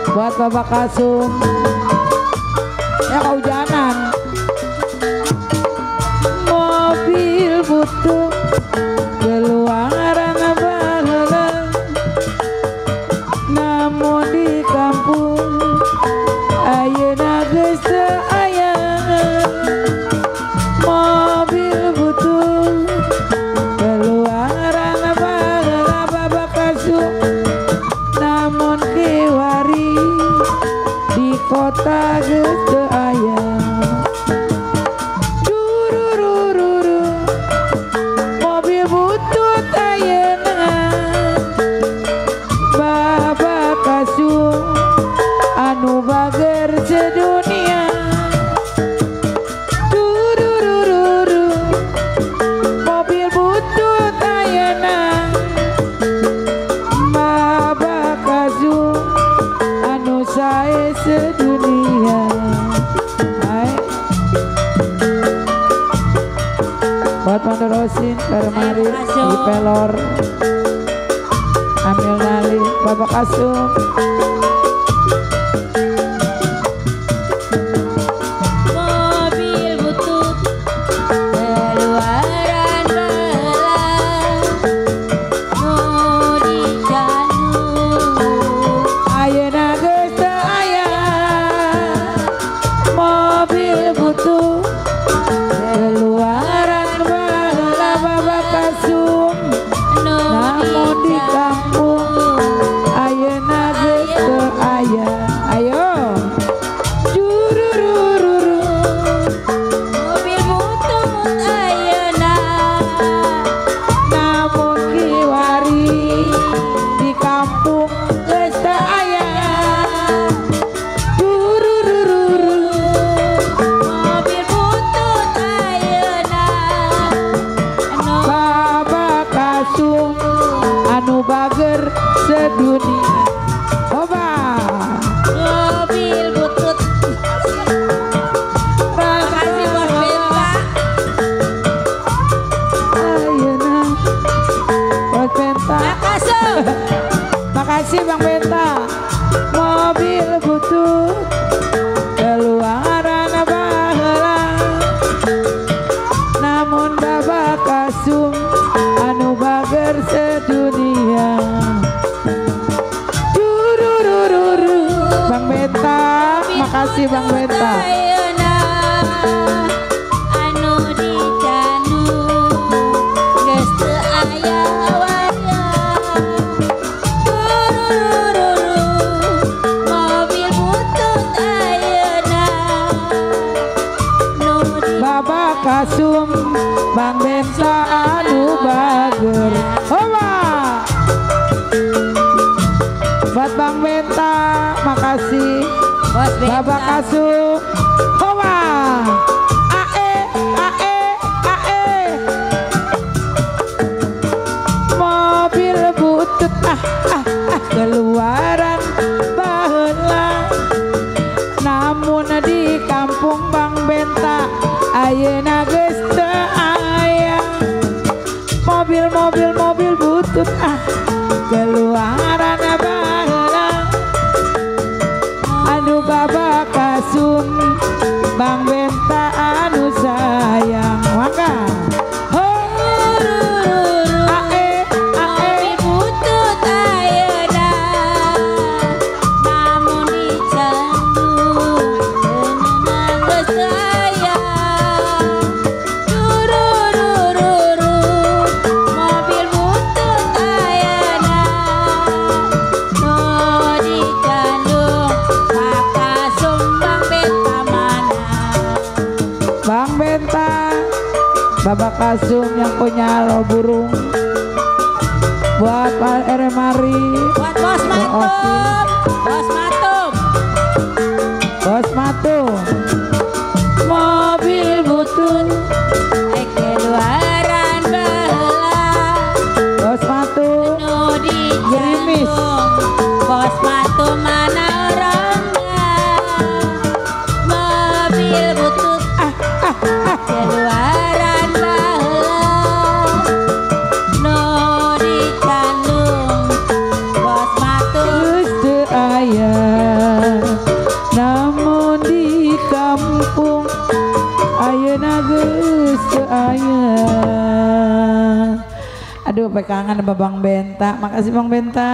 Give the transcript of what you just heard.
Buat Bapak Kasum ya kehujanan. Mobil butuh keluaran baheula, namun di kampung ayeuna geus teu aya. Mobil butuh keluaran baheula Bapak Kasum, namun kiwari di kota geus teu aya. Dururururu mobil butut ayeuna Bapak Kasum anu bager sedunia. Dururururu mobil butut ayeuna Bapak Kasum anu sae sedunia. Hai buat Panderosin Karmari di Pelor ambil nali Bapak Kasum. Mobil butut keluaran baheula, nu di Bandung Ayeuna geus teu aya mobil butuh keluaran baheula Bapak Kasum, namun di kampung ayeuna geus teu aya. Ayo jururururu mobil butut ayeuna namun kiwari di kampung geus teu aya. Jururururu mobil butut ayeuna Bapak Kasum anu bager sedunia. Coba mobil butut. Makasih Bos Benta. ayeuna Bos Benta. Makasih. Makasih Bang Benta. Mobil butut keluaran baheula, namun Bapak Kasum anu bager sedunia. Dururururu Bang Benta. Makasih Bang Benta. Ayeuna anu di Bandung geus teu aya waya. Durururu mobil butut ayeuna nu di Bapak Kasum Bang Benta anu bager. Hoba buat Bang Benta. Makasih Bos Benta. Bapak Kasum. Hoba ae ae ae mobil butut keluaran baheula, namun di kampung Bang Benta ayeuna geus teu aya. Mobil butut keluaran baheula, anu Bapak Kasum Bang Benta anu sayang. Mangga ae ae Mobil butut ayeuna namun di Bandung teunang geus teu aya. Durururu mobil butut ayeuna nu di Bandung Bapak Sumbang Benta mana. Bang Benta. Bapak Kasum yang punya lo burung buat Pak Eremari, Buat Bos Matum, Bos Matum. Bos Matu. Mobil butut Keluaran baheula Bos Matu. nu di Gerimis. Bandung. Bos Matum mana orangnya. Mobil butut keluaran baheula nu di Bandung. rampung ayeuna geus teu aya. Aduh, pe kangen sama Bang Benta. Makasih Bang Benta.